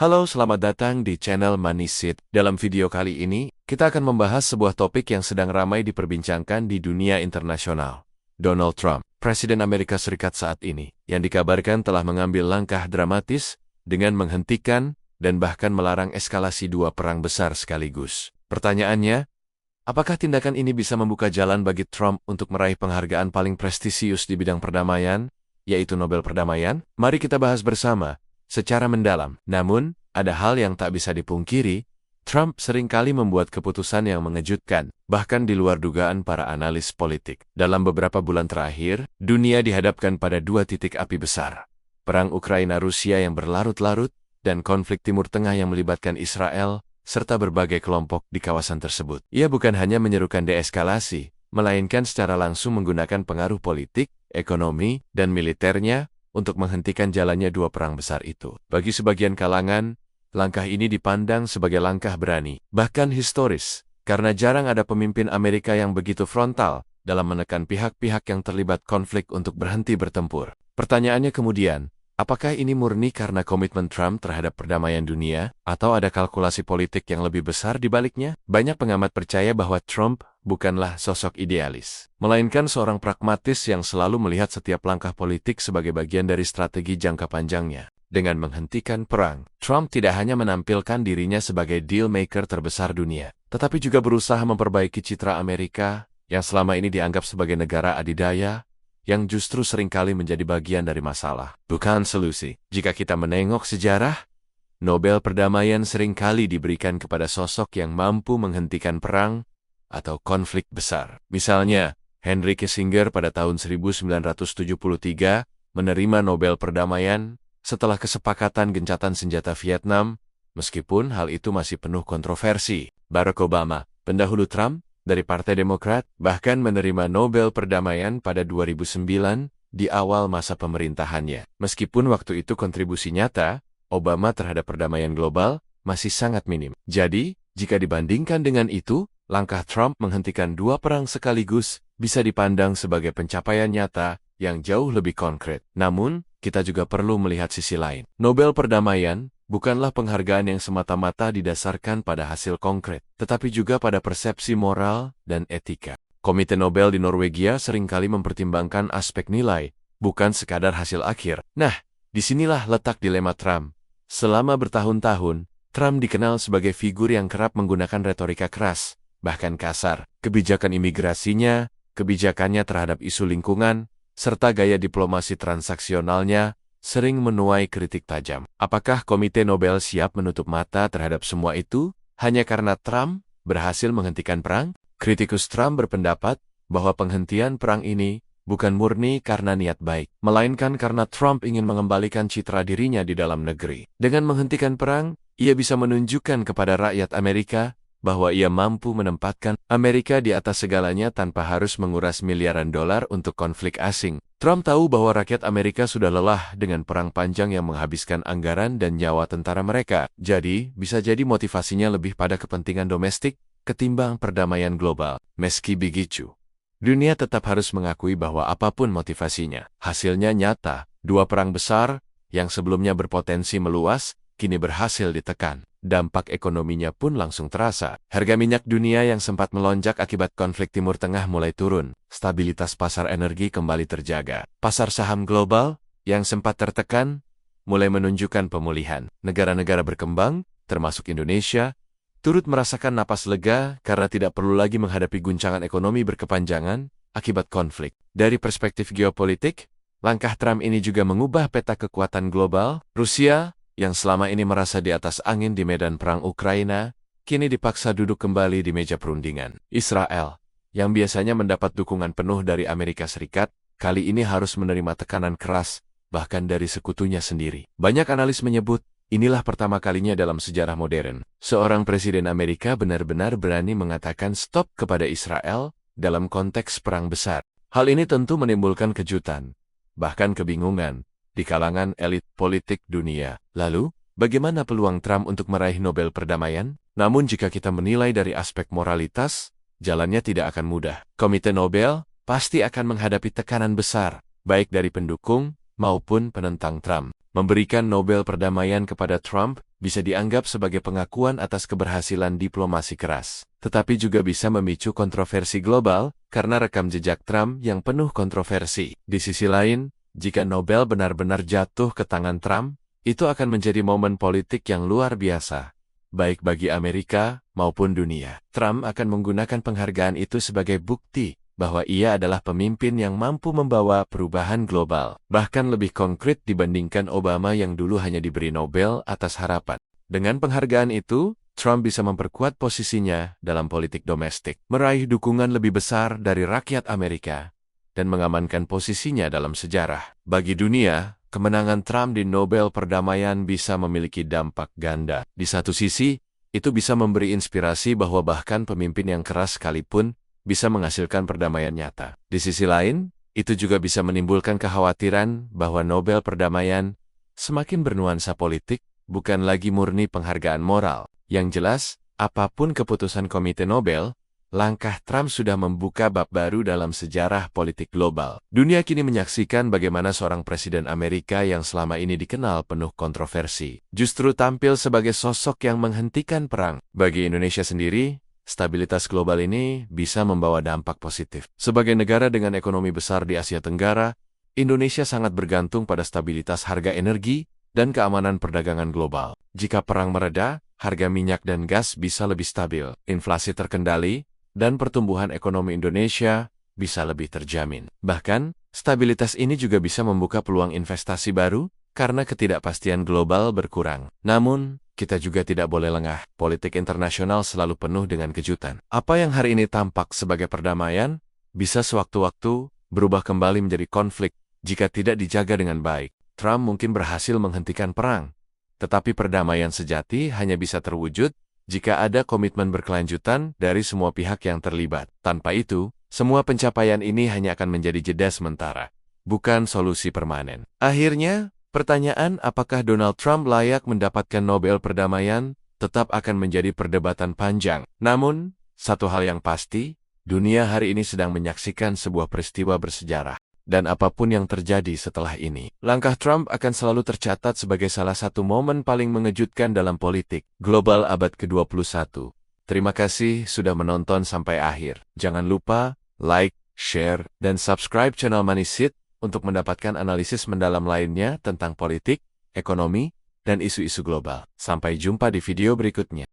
Halo, selamat datang di channel Manisit. Dalam video kali ini, kita akan membahas sebuah topik yang sedang ramai diperbincangkan di dunia internasional. Donald Trump, Presiden Amerika Serikat saat ini, yang dikabarkan telah mengambil langkah dramatis dengan menghentikan dan bahkan melarang eskalasi dua perang besar sekaligus. Pertanyaannya, apakah tindakan ini bisa membuka jalan bagi Trump untuk meraih penghargaan paling prestisius di bidang perdamaian, yaitu Nobel Perdamaian? Mari kita bahas bersama secara mendalam. Namun, ada hal yang tak bisa dipungkiri, Trump seringkali membuat keputusan yang mengejutkan, bahkan di luar dugaan para analis politik. Dalam beberapa bulan terakhir, dunia dihadapkan pada dua titik api besar. Perang Ukraina-Rusia yang berlarut-larut, dan konflik Timur Tengah yang melibatkan Israel, serta berbagai kelompok di kawasan tersebut. Ia bukan hanya menyerukan deeskalasi, melainkan secara langsung menggunakan pengaruh politik, ekonomi, dan militernya untuk menghentikan jalannya dua perang besar itu. Bagi sebagian kalangan, langkah ini dipandang sebagai langkah berani, bahkan historis, karena jarang ada pemimpin Amerika yang begitu frontal dalam menekan pihak-pihak yang terlibat konflik untuk berhenti bertempur. Pertanyaannya kemudian, apakah ini murni karena komitmen Trump terhadap perdamaian dunia, atau ada kalkulasi politik yang lebih besar di baliknya? Banyak pengamat percaya bahwa Trump bukanlah sosok idealis, melainkan seorang pragmatis yang selalu melihat setiap langkah politik sebagai bagian dari strategi jangka panjangnya. Dengan menghentikan perang, Trump tidak hanya menampilkan dirinya sebagai deal maker terbesar dunia, tetapi juga berusaha memperbaiki citra Amerika yang selama ini dianggap sebagai negara adidaya, yang justru seringkali menjadi bagian dari masalah, bukan solusi. Jika kita menengok sejarah, Nobel Perdamaian seringkali diberikan kepada sosok yang mampu menghentikan perang atau konflik besar. Misalnya, Henry Kissinger pada tahun 1973 menerima Nobel Perdamaian setelah kesepakatan gencatan senjata Vietnam, meskipun hal itu masih penuh kontroversi. Barack Obama, pendahulu Trump, dari Partai Demokrat, bahkan menerima Nobel Perdamaian pada 2009 di awal masa pemerintahannya. Meskipun waktu itu kontribusi nyata, Obama terhadap perdamaian global masih sangat minim. Jadi, jika dibandingkan dengan itu, langkah Trump menghentikan dua perang sekaligus bisa dipandang sebagai pencapaian nyata yang jauh lebih konkret. Namun, kita juga perlu melihat sisi lain. Nobel Perdamaian bukanlah penghargaan yang semata-mata didasarkan pada hasil konkret, tetapi juga pada persepsi moral dan etika. Komite Nobel di Norwegia seringkali mempertimbangkan aspek nilai, bukan sekadar hasil akhir. Nah, disinilah letak dilema Trump. Selama bertahun-tahun, Trump dikenal sebagai figur yang kerap menggunakan retorika keras, bahkan kasar. Kebijakan imigrasinya, kebijakannya terhadap isu lingkungan, serta gaya diplomasi transaksionalnya sering menuai kritik tajam. Apakah Komite Nobel siap menutup mata terhadap semua itu hanya karena Trump berhasil menghentikan perang? Kritikus Trump berpendapat bahwa penghentian perang ini bukan murni karena niat baik, melainkan karena Trump ingin mengembalikan citra dirinya di dalam negeri. Dengan menghentikan perang, ia bisa menunjukkan kepada rakyat Amerika bahwa ia mampu menempatkan Amerika di atas segalanya tanpa harus menguras miliaran dolar untuk konflik asing. Trump tahu bahwa rakyat Amerika sudah lelah dengan perang panjang yang menghabiskan anggaran dan nyawa tentara mereka. Jadi, bisa jadi motivasinya lebih pada kepentingan domestik ketimbang perdamaian global. Meski begitu, dunia tetap harus mengakui bahwa apapun motivasinya, hasilnya nyata. Dua perang besar yang sebelumnya berpotensi meluas, kini berhasil ditekan. Dampak ekonominya pun langsung terasa. Harga minyak dunia yang sempat melonjak akibat konflik Timur Tengah mulai turun. Stabilitas pasar energi kembali terjaga. Pasar saham global yang sempat tertekan mulai menunjukkan pemulihan. Negara-negara berkembang, termasuk Indonesia, turut merasakan napas lega karena tidak perlu lagi menghadapi guncangan ekonomi berkepanjangan akibat konflik. Dari perspektif geopolitik, langkah Trump ini juga mengubah peta kekuatan global. Rusia, yang selama ini merasa di atas angin di medan perang Ukraina, kini dipaksa duduk kembali di meja perundingan. Israel, yang biasanya mendapat dukungan penuh dari Amerika Serikat, kali ini harus menerima tekanan keras, bahkan dari sekutunya sendiri. Banyak analis menyebut, inilah pertama kalinya dalam sejarah modern, seorang presiden Amerika benar-benar berani mengatakan stop kepada Israel dalam konteks perang besar. Hal ini tentu menimbulkan kejutan, bahkan kebingungan, di kalangan elit politik dunia. Lalu, bagaimana peluang Trump untuk meraih Nobel Perdamaian? Namun jika kita menilai dari aspek moralitas, jalannya tidak akan mudah. Komite Nobel pasti akan menghadapi tekanan besar, baik dari pendukung maupun penentang Trump. Memberikan Nobel Perdamaian kepada Trump bisa dianggap sebagai pengakuan atas keberhasilan diplomasi keras, tetapi juga bisa memicu kontroversi global karena rekam jejak Trump yang penuh kontroversi. Di sisi lain, jika Nobel benar-benar jatuh ke tangan Trump, itu akan menjadi momen politik yang luar biasa, baik bagi Amerika maupun dunia. Trump akan menggunakan penghargaan itu sebagai bukti bahwa ia adalah pemimpin yang mampu membawa perubahan global, bahkan lebih konkret dibandingkan Obama yang dulu hanya diberi Nobel atas harapan. Dengan penghargaan itu, Trump bisa memperkuat posisinya dalam politik domestik, meraih dukungan lebih besar dari rakyat Amerika, dan mengamankan posisinya dalam sejarah. Bagi dunia, kemenangan Trump di Nobel Perdamaian bisa memiliki dampak ganda. Di satu sisi, itu bisa memberi inspirasi bahwa bahkan pemimpin yang keras sekalipun bisa menghasilkan perdamaian nyata. Di sisi lain, itu juga bisa menimbulkan kekhawatiran bahwa Nobel Perdamaian semakin bernuansa politik, bukan lagi murni penghargaan moral. Yang jelas, apapun keputusan Komite Nobel, langkah Trump sudah membuka bab baru dalam sejarah politik global. Dunia kini menyaksikan bagaimana seorang presiden Amerika yang selama ini dikenal penuh kontroversi, justru tampil sebagai sosok yang menghentikan perang. Bagi Indonesia sendiri, stabilitas global ini bisa membawa dampak positif. Sebagai negara dengan ekonomi besar di Asia Tenggara, Indonesia sangat bergantung pada stabilitas harga energi dan keamanan perdagangan global. Jika perang mereda, harga minyak dan gas bisa lebih stabil, inflasi terkendali, dan pertumbuhan ekonomi Indonesia bisa lebih terjamin. Bahkan, stabilitas ini juga bisa membuka peluang investasi baru karena ketidakpastian global berkurang. Namun, kita juga tidak boleh lengah. Politik internasional selalu penuh dengan kejutan. Apa yang hari ini tampak sebagai perdamaian, bisa sewaktu-waktu berubah kembali menjadi konflik jika tidak dijaga dengan baik. Trump mungkin berhasil menghentikan perang, tetapi perdamaian sejati hanya bisa terwujud jika ada komitmen berkelanjutan dari semua pihak yang terlibat. Tanpa itu, semua pencapaian ini hanya akan menjadi jeda sementara, bukan solusi permanen. Akhirnya, pertanyaan apakah Donald Trump layak mendapatkan Nobel Perdamaian tetap akan menjadi perdebatan panjang. Namun, satu hal yang pasti, dunia hari ini sedang menyaksikan sebuah peristiwa bersejarah. Dan apapun yang terjadi setelah ini, langkah Trump akan selalu tercatat sebagai salah satu momen paling mengejutkan dalam politik global abad ke-21. Terima kasih sudah menonton sampai akhir. Jangan lupa like, share, dan subscribe channel Manisit untuk mendapatkan analisis mendalam lainnya tentang politik, ekonomi, dan isu-isu global. Sampai jumpa di video berikutnya.